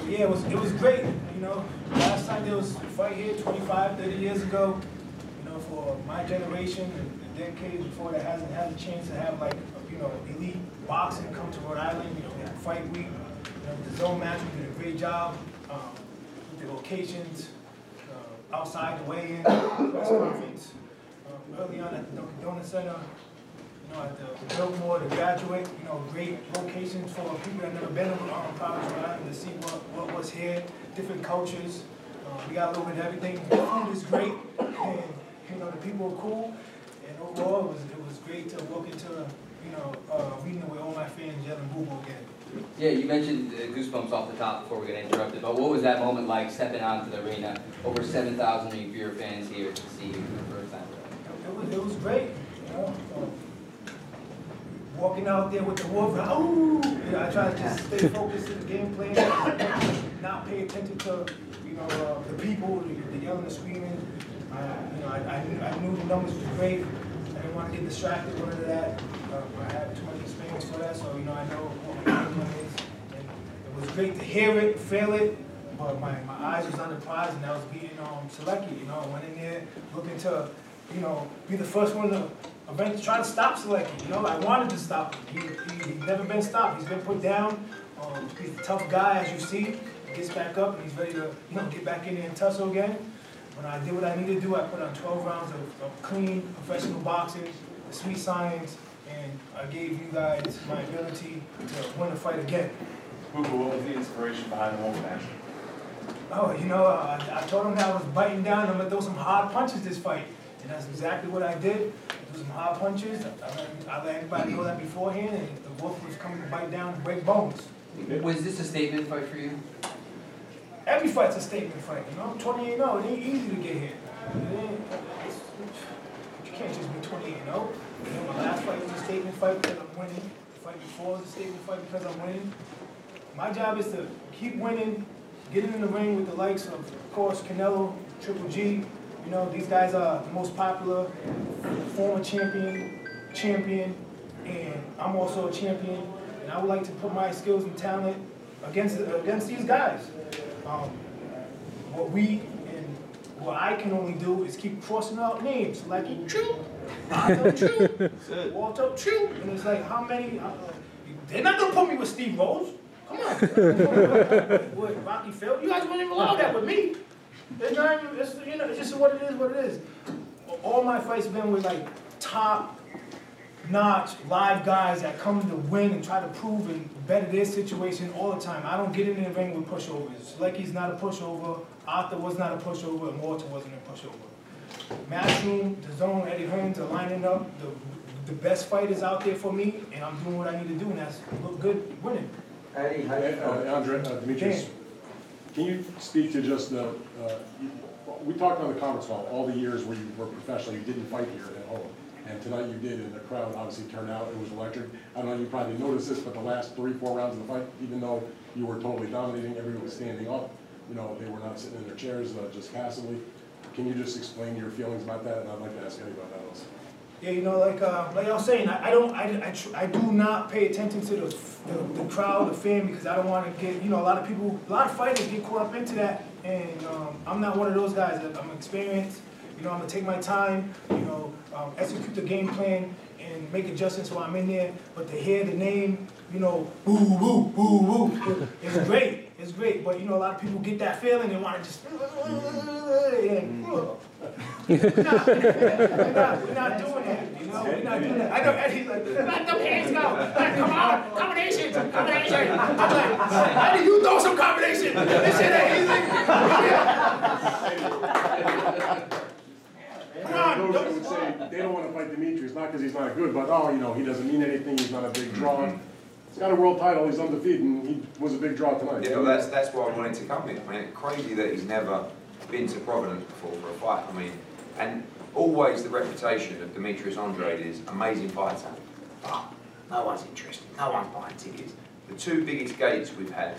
Yeah, it was great. You know, last time there was a fight here 25, 30 years ago. You know, for my generation and the decades before that hasn't had a chance to have like, you know, elite boxing come to Rhode Island. You know, we had Fight Week. You know, the zone match, we did a great job with the locations, outside the weigh-in, press conference, early on at the Dunkin' Donuts Center. You know, at the Biltmore, the Graduate, you know, great locations for people that never been to Providence, Rhode Island, to see what was here, different cultures. We got a little bit of everything. The food is great, and you know, the people are cool. And overall, it was great to walk into, you know, arena with all my fans yelling "Boo Boo" again. Yeah, you mentioned goosebumps off the top before we got interrupted, but what was that moment like stepping onto the arena? Over 7,000 of your fans here to see you for the first time. It was great, you know. Walking out there with the wolf, ooh! You know, I try to just stay focused to the game plan, not pay attention to, you know, the people, the yelling and screaming. You know, I knew the numbers was great. I didn't want to get distracted with that. I had too much experience for that, so you know, I know what my game plan is. And it was great to hear it, feel it, but my eyes was on the prize, and that was beating Sulecki. You know, I went in there looking to, you know, be the first one to eventually try to stop Sulecki. You know, I wanted to stop him. He's never been stopped. He's been put down. He's a tough guy, as you see. He gets back up, and he's ready to, you know, get back in there and tussle again. When I did what I needed to do, I put on 12 rounds of clean, professional boxing, the sweet science, and I gave you guys my ability to win the fight again. What was the inspiration behind the whole match? Oh, you know, I told him that I was biting down. I'm going to throw some hard punches this fight. And that's exactly what I did. Threw some hard punches. I let everybody know that beforehand, and the wolf was coming to bite down and break bones. Was this a statement fight for you? Every fight's a statement fight, you know. 28-0, it ain't easy to get here. You can't just be 28-0. You know, my last fight was a statement fight because I'm winning. The fight before was a statement fight because I'm winning. My job is to keep winning, getting in the ring with the likes of course, Canelo, Triple G. You know, these guys are the most popular, former champion, and I'm also a champion. And I would like to put my skills and talent against these guys. What I can only do is keep crossing out names like True, Otto True, Walter True, and it's like how many? They're not gonna put me with Steve Rose. Come on, with Rocky Phil. You guys wouldn't even allow that with me. It's not even. It's, you know, it's just what it is. What it is. All my fights have been with like top-notch live guys that come to win and try to prove and better their situation all the time. I don't get in the ring with pushovers. Sulecki's not a pushover. Arthur was not a pushover. And Walter wasn't a pushover. Matchroom, the zone, Eddie Hearns are lining up the best fighters out there for me, and I'm doing what I need to do, and that's look good winning. Eddie, how you doing? Andre, Demetrius, can you speak to just the, we talked on the conference call, all the years where you were professional, you didn't fight here at home. And tonight you did, and the crowd obviously turned out, it was electric. I don't know, you probably noticed this, but the last 3-4 rounds of the fight, even though you were totally dominating, everyone was standing up. You know, they were not sitting in their chairs just passively. Can you just explain your feelings about that? And I'd like to ask Eddie about that also. Yeah, you know, like I was saying, I do not pay attention to the crowd, the fan, because I don't want to get, you know, a lot of fighters get caught up into that, and I'm not one of those guys. I'm experienced, you know, I'm gonna take my time, you know, execute the game plan and make adjustments while I'm in there. But to hear the name, you know, boo, boo, boo, boo, it's great. It's great, but you know, a lot of people get that feeling and want to just. We're not doing that. You know, we're not doing that. I know Eddie's like, let the hands go. Come on, combinations. I'm like, how do you throw some combination? This shit ain't easy. Come on. Those would say they don't want to fight Demetrius, not because he's not good, but oh, you know, he doesn't mean anything. He's not a big draw. He's got a world title, he's undefeated, and he was a big draw tonight. Yeah, well, that's why I wanted to come here. I mean, it's crazy that he's never been to Providence before for a fight. I mean, and always the reputation of Demetrius Andrade is amazing fighter, but no one's interested, no one's buying tickets. The two biggest gates we've had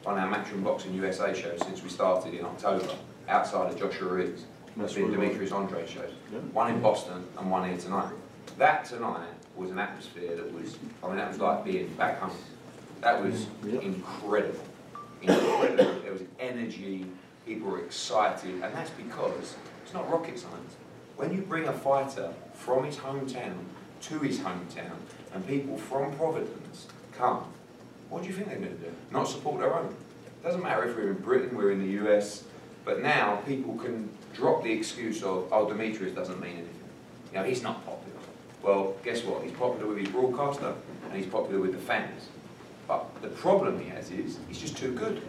on our Matchroom Boxing USA show since we started in October, outside of Joshua Riggs, have been Demetrius Andrade shows. Yeah. One in Boston and one here tonight. That tonight was an atmosphere that was, I mean, that was like being back home. That was incredible. incredible. There was energy, people were excited, and that's because it's not rocket science. When you bring a fighter from his hometown to his hometown, and people from Providence come, what do you think they're going to do? Not support their own. It doesn't matter if we're in Britain, we're in the US, but now people can drop the excuse of, oh, Demetrius doesn't mean anything. You know, he's not popular. Well, guess what? He's popular with his broadcaster, and he's popular with the fans. But the problem he has is, he's just too good.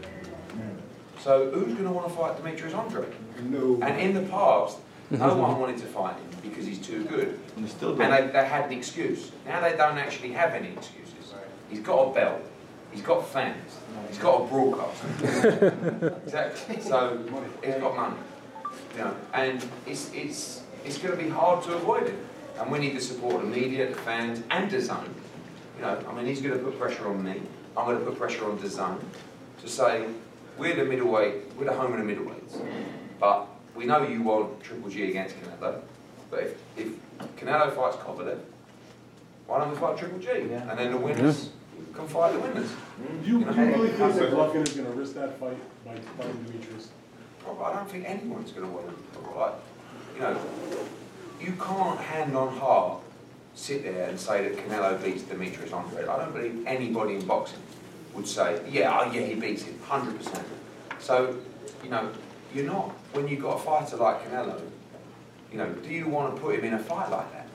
So who's going to want to fight Demetrius Andrade? No. And in the past, no one wanted to fight him because he's too good. And they had an excuse. Now they don't actually have any excuses. He's got a belt. He's got fans. He's got a broadcaster. Exactly. So he's got money. You know, and it's going to be hard to avoid it. And we need to support the media, the fans, and DAZN. You know, I mean, he's going to put pressure on me. I'm going to put pressure on DAZN to say, we're the middleweight, we're the home of the middleweights. But we know you want Triple G against Canelo. But if Canelo fights Kovalev, why don't we fight Triple G? Yeah. And then the winners can fight the winners. Do you really think that Golovkin is going to risk that fight by fighting Demetrius? I don't think anyone's going to win. Like, you know, you can't hand on heart sit there and say that Canelo beats Demetrius Andrade. I don't believe anybody in boxing would say, yeah, he beats him, 100%. So, you know, you're not, when you've got a fighter like Canelo, you know, do you want to put him in a fight like that,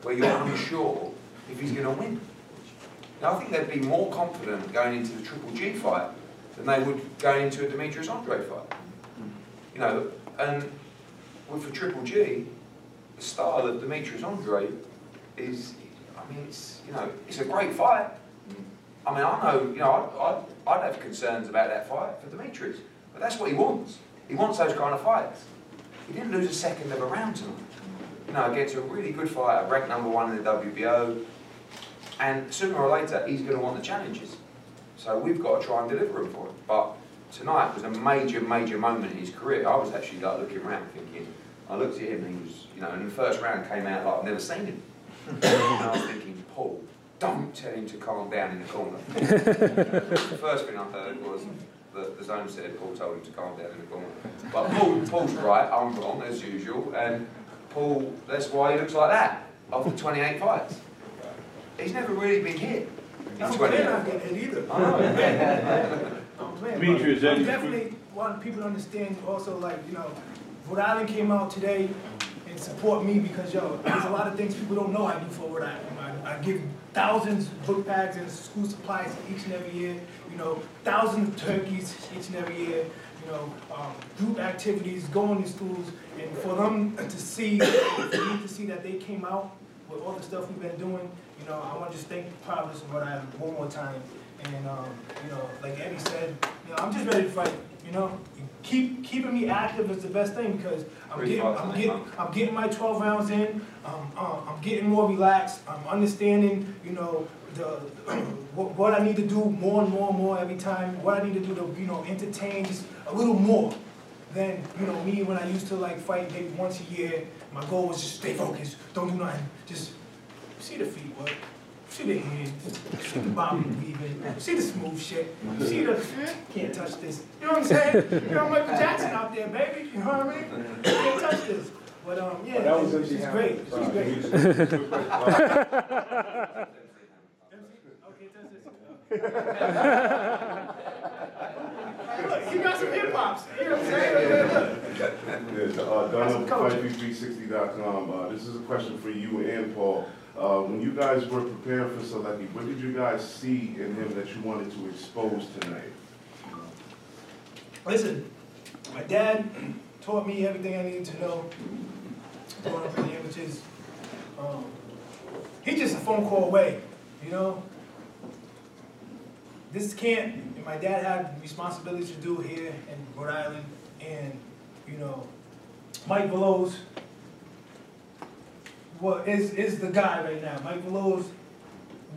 where you're unsure if he's going to win? Now, I think they'd be more confident going into the Triple G fight than they would going into a Demetrius Andrade fight. You know, and with the Triple G, the style of Demetrius Andrade is, I mean, it's, you know, it's a great fight. I mean, I know, you know, I'd have concerns about that fight for Demetrius, but that's what he wants. He wants those kind of fights. He didn't lose a second of a round tonight. You know, against a really good fighter, ranked #1 in the WBO, and sooner or later, he's going to want the challenges. So we've got to try and deliver him for him. But tonight was a major, major moment in his career. I was actually like looking around thinking, I looked at him and he was, you know, in the first round came out like I've never seen him. And I was thinking, Paul, don't tell him to calm down in the corner. The first thing I heard was that the zone said Paul told him to calm down in the corner. But Paul's right, I'm wrong as usual, and Paul, that's why he looks like that after 28 fights. He's never really been hit. I'm not getting hit either. I know. Demetrius, I definitely want people to understand also, like, you know, Rhode Island came out today and support me because, yo, there's a lot of things people don't know I do for Rhode Island. I give thousands of book bags and school supplies each and every year, you know, thousands of turkeys each and every year, you know, group activities, going to schools, and for them to see, for me to see that they came out with all the stuff we've been doing, you know, I want to just thank the Providence of Rhode Island one more time. And, you know, like Eddie said, you know, I'm just ready to fight, you know. Keeping me active is the best thing because I'm getting my 12 rounds in. I'm getting more relaxed. I'm understanding, you know, what I need to do more and more and more every time. What I need to do to, you know, entertain just a little more than, you know, me when I used to like fight maybe once a year. My goal was just stay focused, don't do nothing, just see the feet work. See the hands, see the bobby weaving, see the smooth shit, see the, can't touch this. You know what I'm saying? You know, Michael Jackson out there, baby, you know what I mean? Can't touch this. But yeah, that was she's great, she's great. Okay, touch this. Look, you got some hip-hops, you know what I'm saying? Donald, Fight360.com. This is a question for you and Paul. When you guys were preparing for Sulecki, what did you guys see in him that you wanted to expose tonight? Listen, my dad taught me everything I needed to know growing up in the images. He's just a phone call away, you know? This camp, and my dad had responsibilities to do here in Rhode Island, and, you know, Mike Veloz, is the guy right now. Mike Veloz,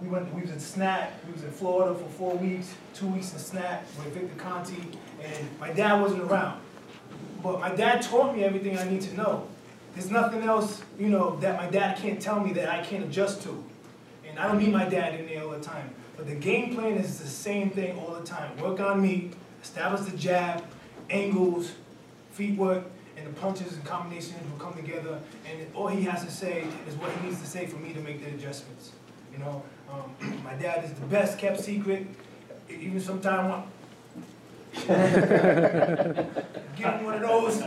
we was in Snap, we was in Florida for 4 weeks, 2 weeks in Snap with Victor Conti, and my dad wasn't around. But my dad taught me everything I need to know. There's nothing else, you know, that my dad can't tell me that I can't adjust to. I don't need my dad in there all the time. But the game plan is the same thing all the time. Work on me, establish the jab, angles, feet work, and the punches and combinations will come together, and all he has to say is what he needs to say for me to make the adjustments. You know, my dad is the best kept secret. Even sometimes give him one of those,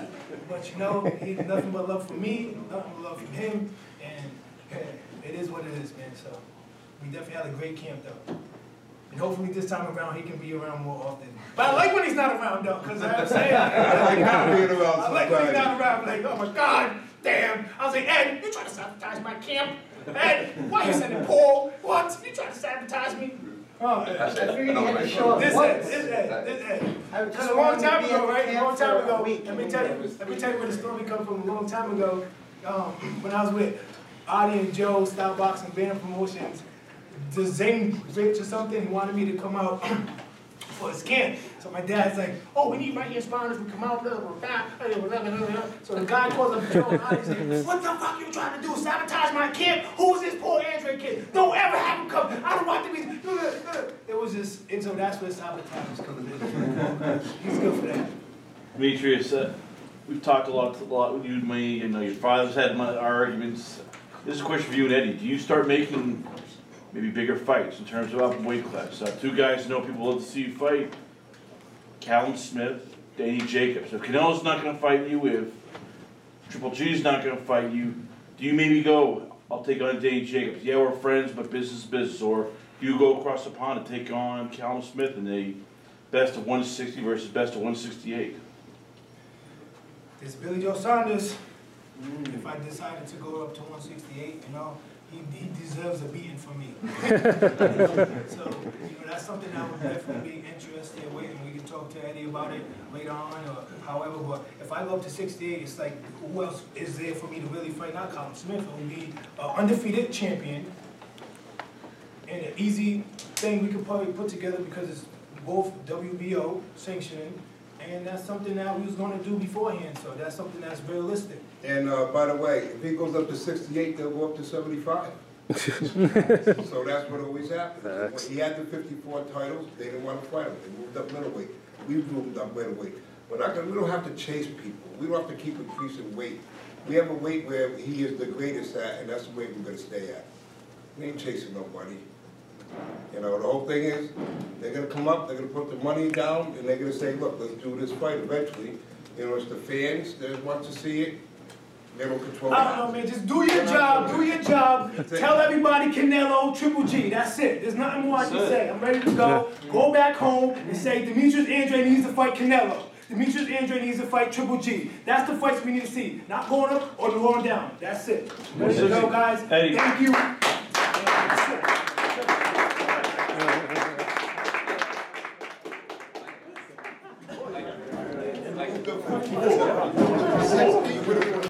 but you know, he has nothing but love for me, nothing but love for him, and it is what it is, man. So we definitely had a great camp though. And hopefully this time around he can be around more often. But I like when he's not around though, because I'm saying, I like when he's not around, like, oh my God, damn. I was like, Ed, you trying to sabotage my camp? Ed, why you sending Paul? What? You trying to sabotage me? Oh, I figured you had to show up this once. Ed. I Just a long time ago, right? A long time ago. Week. Let me tell you where the story comes from. A long time ago, when I was with Adi and Joe, Style Boxing Band Promotions, the Zane Rich or something, he wanted me to come out for his camp. So my dad's like, oh, we need right here spawners to come out, blah, blah, blah. So the guy calls up Joe and Adi says, what the fuck you trying to do? Sabotage my camp? Who's this poor Andre kid? Don't ever have him come. I don't want to be. It was just, and so that's where sabotage is coming in. He's good for that. Demetrius, we've talked a lot with you and me, and your father's had arguments. This is a question for you and Eddie. Do you start making maybe bigger fights in terms of up in weight class? Two guys know people love to see you fight. Callum Smith, Danny Jacobs. If Canelo's not going to fight you, if Triple G's not going to fight you, do you maybe go, I'll take on Danny Jacobs. Yeah, we're friends, but business is business. Or do you go across the pond and take on Callum Smith in the best of 160 versus best of 168? It's Billy Joe Saunders. If I decided to go up to 168, you know, he deserves a beating from me. So, you know, that's something I would definitely be interested with, and we can talk to Eddie about it later on or however. But if I go up to 68, it's like, who else is there for me to really fight? Not Colin Smith. It would be an undefeated champion and an easy thing we could probably put together because it's both WBO sanctioning, and that's something that we was going to do beforehand. So that's something that's realistic. And by the way, if he goes up to 68, they'll go up to 75. So that's what always happens. When he had the 54 titles, they didn't want to fight him. They moved up middleweight. We moved up middleweight. We don't have to chase people. We don't have to keep increasing weight. We have a weight where he is the greatest at, and that's the weight we're going to stay at. We ain't chasing nobody. You know, the whole thing is, they're going to come up, they're going to put the money down, and they're going to say, look, let's do this fight eventually. You know, it's the fans that want to see it. They don't control it. I don't know, man. Just do your job. Do your job. Tell everybody Canelo, Triple G. That's it. There's nothing more I can say. I'm ready to go. Go back home and say Demetrius Andrade needs to fight Canelo. Demetrius Andrade needs to fight Triple G. That's the fights we need to see. Not going up or going down. That's it. Ready to go, guys. Thank you.